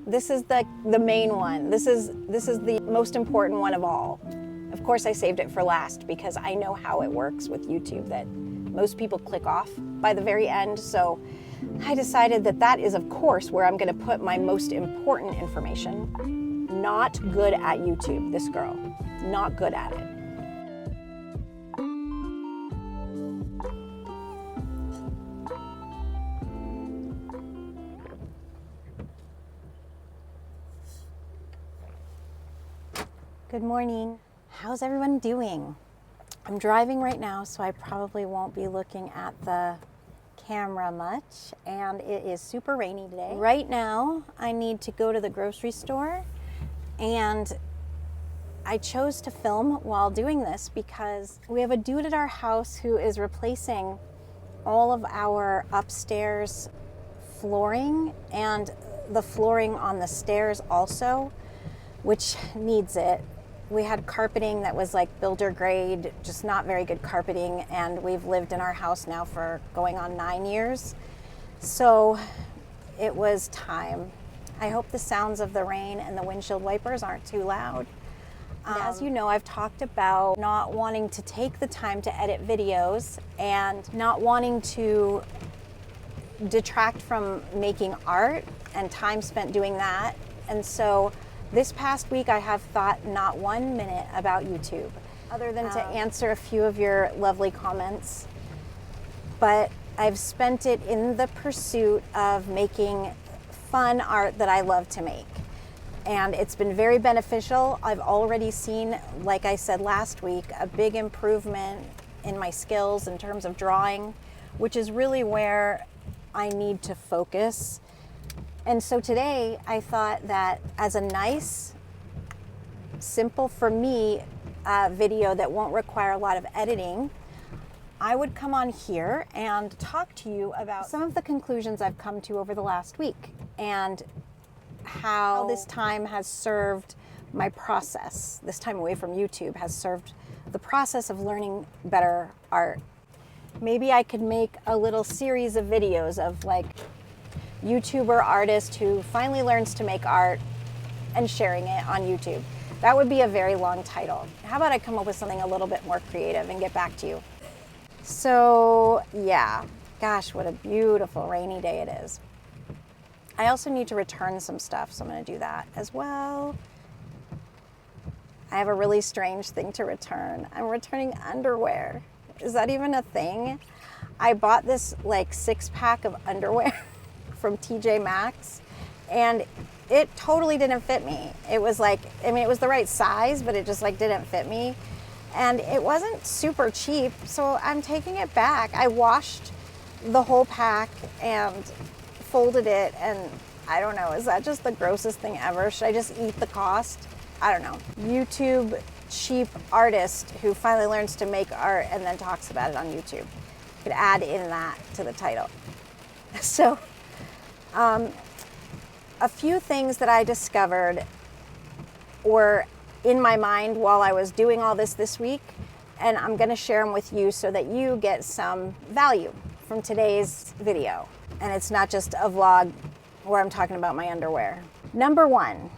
This is the main one. This is the most important one of all. Of course, I saved it for last because I know how it works with YouTube, that most people click off by the very end. So I decided that that is, of course, where I'm going to put my most important information. Not good at YouTube, this girl. Not good at it. Good morning. How's everyone doing? I'm driving right now, so I probably won't be looking at the camera much, and it is super rainy today. Right now, I need to go to the grocery store, and I chose to film while doing this because we have a dude at our house who is replacing all of our upstairs flooring and the flooring on the stairs also, which needs it. We had carpeting that was like builder grade, just not very good carpeting, and we've lived in our house now for going on 9 years. So it was time. I hope the sounds of the rain and the windshield wipers aren't too loud. As you know, I've talked about not wanting to take the time to edit videos and not wanting to detract from making art and time spent doing that. And so this past week, I have thought not 1 minute about YouTube, other than to answer a few of your lovely comments. But I've spent it in the pursuit of making fun art that I love to make. And it's been very beneficial. I've already seen, like I said last week, a big improvement in my skills in terms of drawing, which is really where I need to focus. And so today I thought that as a nice, simple for me video that won't require a lot of editing, I would come on here and talk to you about some of the conclusions I've come to over the last week and how this time has served my process. This time away from YouTube has served the process of learning better art. Maybe I could make a little series of videos of like YouTuber artist who finally learns to make art and sharing it on YouTube. That would be a very long title. How about I come up with something a little bit more creative and get back to you? So yeah, gosh, what a beautiful rainy day it is. I also need to return some stuff, so I'm going to do that as well. I have a really strange thing to return. I'm returning underwear. Is that even a thing? I bought this like 6-pack of underwear from TJ Maxx, and it totally didn't fit me. It was like, I mean, it was the right size, but it just like didn't fit me. And it wasn't super cheap, so I'm taking it back. I washed the whole pack and folded it, and I don't know, is that just the grossest thing ever? Should I just eat the cost? I don't know. YouTube cheap artist who finally learns to make art and then talks about it on YouTube. Could add in that to the title. So, a few things that I discovered were in my mind while I was doing all this week, and I'm going to share them with you so that you get some value from today's video. And it's not just a vlog where I'm talking about my underwear. Number 1,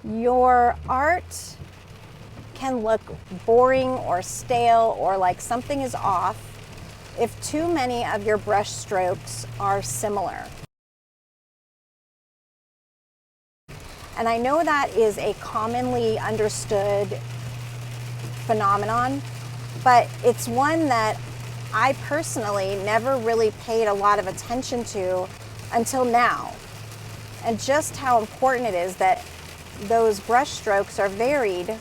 your art can look boring or stale or like something is off if too many of your brush strokes are similar. And I know that is a commonly understood phenomenon, but it's one that I personally never really paid a lot of attention to until now. And just how important it is that those brush strokes are varied.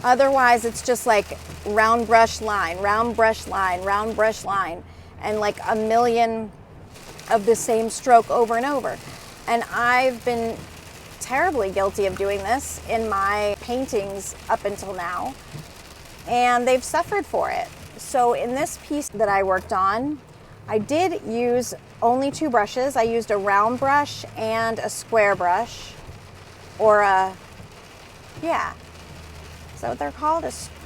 Otherwise, it's just like round brush line, round brush line, round brush line, and like a million of the same stroke over and over. And I've been terribly guilty of doing this in my paintings up until now, and they've suffered for it. So in this piece that I worked on, I did use only 2 brushes. I used a round brush and a square brush, or a, yeah, is that what they're called?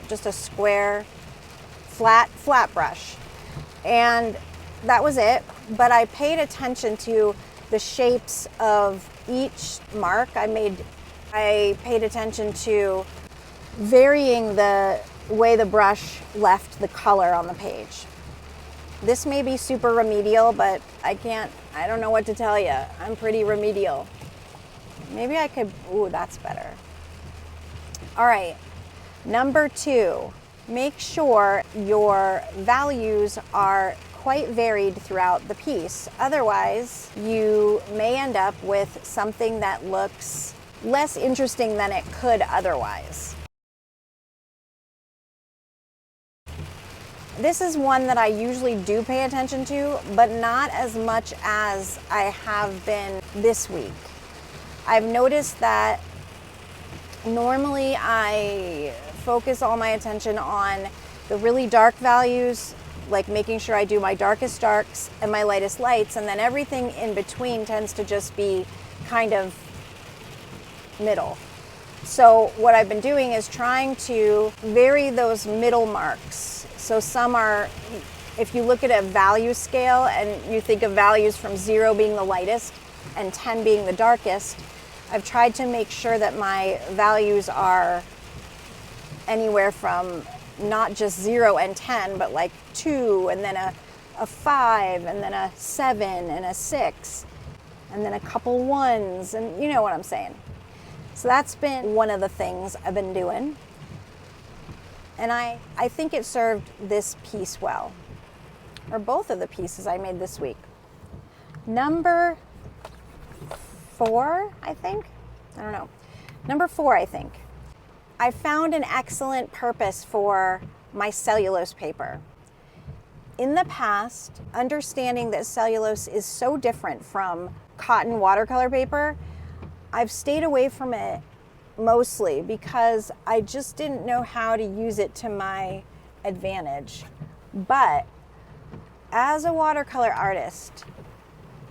Just a square, flat brush. And that was it, but I paid attention to the shapes of each mark I paid attention to varying the way the brush left the color on the page. This may be super remedial, but I don't know what to tell you. I'm pretty remedial. Maybe I could, ooh, that's better. All right, number 2, make sure your values are quite varied throughout the piece. Otherwise, you may end up with something that looks less interesting than it could otherwise. This is one that I usually do pay attention to, but not as much as I have been this week. I've noticed that normally I focus all my attention on the really dark values, like making sure I do my darkest darks and my lightest lights, and then everything in between tends to just be kind of middle. So what I've been doing is trying to vary those middle marks. So some are, if you look at a value scale and you think of values from 0 being the lightest and 10 being the darkest, I've tried to make sure that my values are anywhere from not just 0 and 10, but like 2 and then a 5 and then a 7 and a 6 and then a couple 1s, and you know what I'm saying. So that's been one of the things I've been doing. And I think it served this piece well, or both of the pieces I made this week. Number 4, I think. I don't know. Number 4, I think. I found an excellent purpose for my cellulose paper. In the past, understanding that cellulose is so different from cotton watercolor paper, I've stayed away from it mostly because I just didn't know how to use it to my advantage. But as a watercolor artist,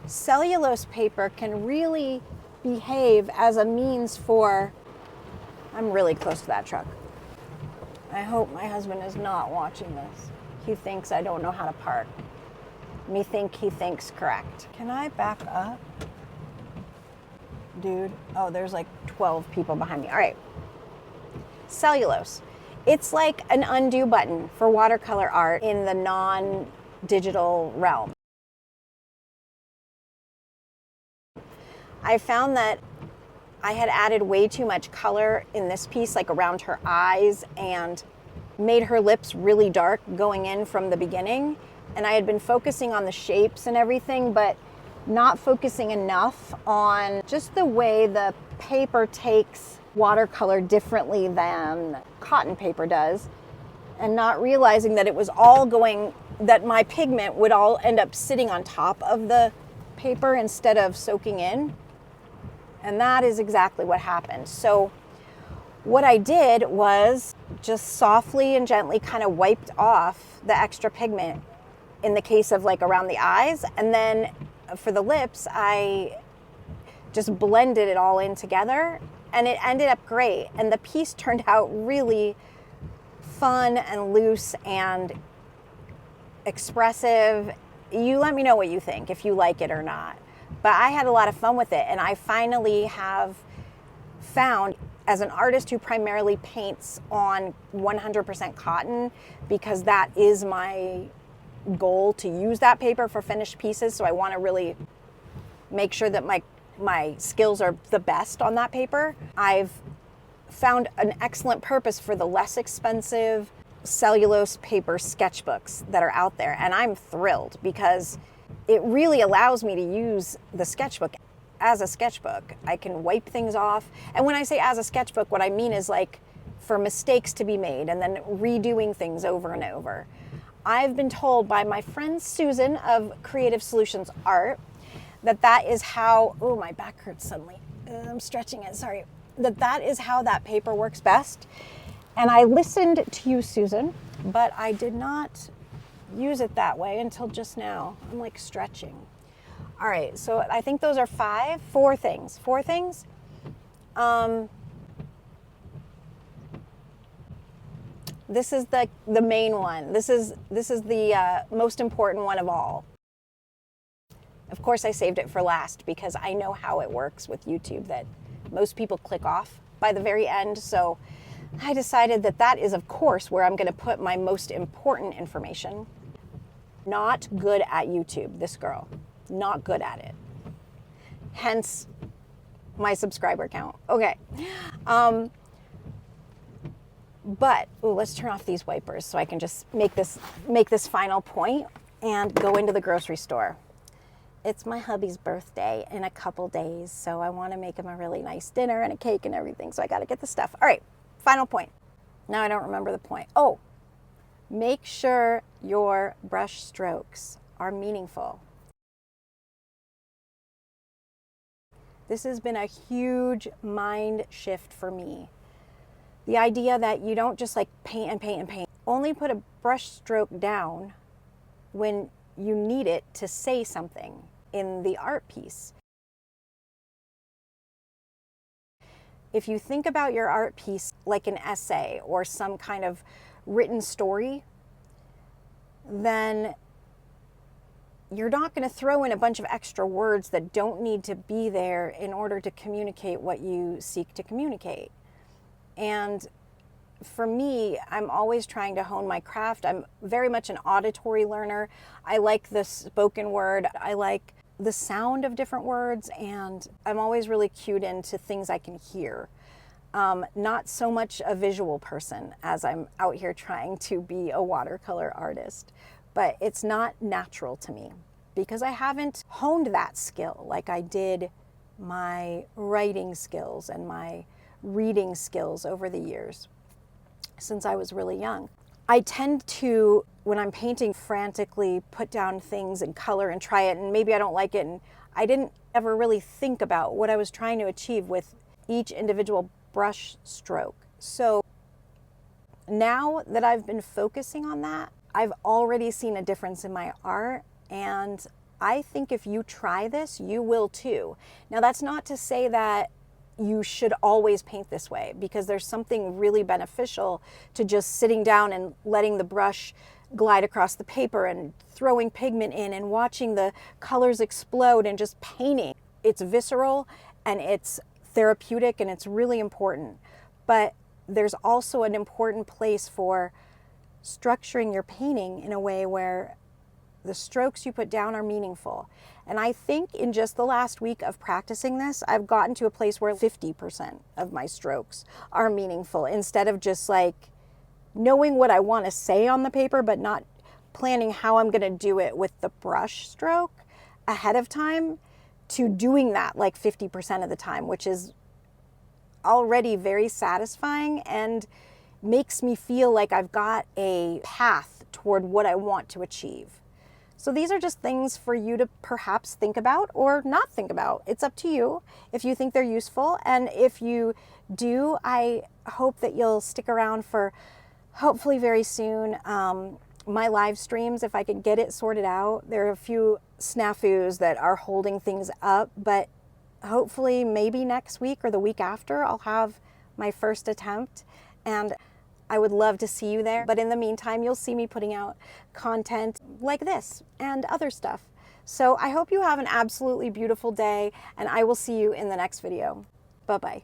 cellulose paper can really behave as a means for, I'm really close to that truck. I hope my husband is not watching this. He thinks I don't know how to park. Me think he thinks correct. Can I back up? Dude, oh, there's like 12 people behind me. All right. Cellulose. It's like an undo button for watercolor art in the non-digital realm. I found that I had added way too much color in this piece, like around her eyes, and made her lips really dark going in from the beginning. And I had been focusing on the shapes and everything, but not focusing enough on just the way the paper takes watercolor differently than cotton paper does, and not realizing that it was all that my pigment would all end up sitting on top of the paper instead of soaking in. And that is exactly what happened. So what I did was just softly and gently kind of wiped off the extra pigment in the case of like around the eyes, and then for the lips, I just blended it all in together, and it ended up great. And the piece turned out really fun and loose and expressive. You let me know what you think, if you like it or not. But I had a lot of fun with it, and I finally have found, as an artist who primarily paints on 100% cotton, because that is my goal to use that paper for finished pieces, so I want to really make sure that my skills are the best on that paper. I've found an excellent purpose for the less expensive cellulose paper sketchbooks that are out there, and I'm thrilled because it really allows me to use the sketchbook as a sketchbook. I can wipe things off, and when I say as a sketchbook, what I mean is like for mistakes to be made and then redoing things over and over. I've been told by my friend Susan of Creative Solutions Art that is how, oh, my back hurts suddenly. I'm stretching it, sorry. That is how that paper works best. And I listened to you, Susan, but I did not use it that way until just now. I'm like stretching. All right, so I think those are 4 things. 4 things. This is the main one. This is the most important one of all. Of course, I saved it for last because I know how it works with YouTube, that most people click off by the very end. So I decided that that is, of course, where I'm going to put my most important information. Not good at YouTube, this girl. Not good at it. Hence my subscriber count. Okay. But let's turn off these wipers so I can just make this final point and go into the grocery store. It's my hubby's birthday in a couple days, so I want to make him a really nice dinner and a cake and everything, so I got to get the stuff. All right, final point. Now I don't remember the point. Oh, make sure your brush strokes are meaningful. This has been a huge mind shift for me. The idea that you don't just like paint and paint and paint. Only put a brush stroke down when you need it to say something in the art piece. If you think about your art piece like an essay or some kind of written story, then you're not going to throw in a bunch of extra words that don't need to be there in order to communicate what you seek to communicate. And for me, I'm always trying to hone my craft. I'm very much an auditory learner. I like the spoken word. I like the sound of different words, and I'm always really cued into things I can hear. Not so much a visual person as I'm out here trying to be a watercolor artist, but it's not natural to me because I haven't honed that skill like I did my writing skills and my reading skills over the years since I was really young. I tend to, when I'm painting, frantically put down things and color and try it, and maybe I don't like it, and I didn't ever really think about what I was trying to achieve with each individual brush stroke. So now that I've been focusing on that, I've already seen a difference in my art, and I think if you try this, you will too. Now, that's not to say that you should always paint this way, because there's something really beneficial to just sitting down and letting the brush glide across the paper and throwing pigment in and watching the colors explode and just painting. It's visceral and it's therapeutic and it's really important. But there's also an important place for structuring your painting in a way where the strokes you put down are meaningful. And I think in just the last week of practicing this, I've gotten to a place where 50% of my strokes are meaningful, instead of just like knowing what I want to say on the paper, but not planning how I'm going to do it with the brush stroke ahead of time, to doing that like 50% of the time, which is already very satisfying and makes me feel like I've got a path toward what I want to achieve. So these are just things for you to perhaps think about or not think about. It's up to you if you think they're useful. And if you do, I hope that you'll stick around for hopefully very soon my live streams, if I could get it sorted out. There are a few snafus that are holding things up, but hopefully maybe next week or the week after I'll have my first attempt, and I would love to see you there. But in the meantime, you'll see me putting out content like this and other stuff. So I hope you have an absolutely beautiful day, and I will see you in the next video. Bye-bye.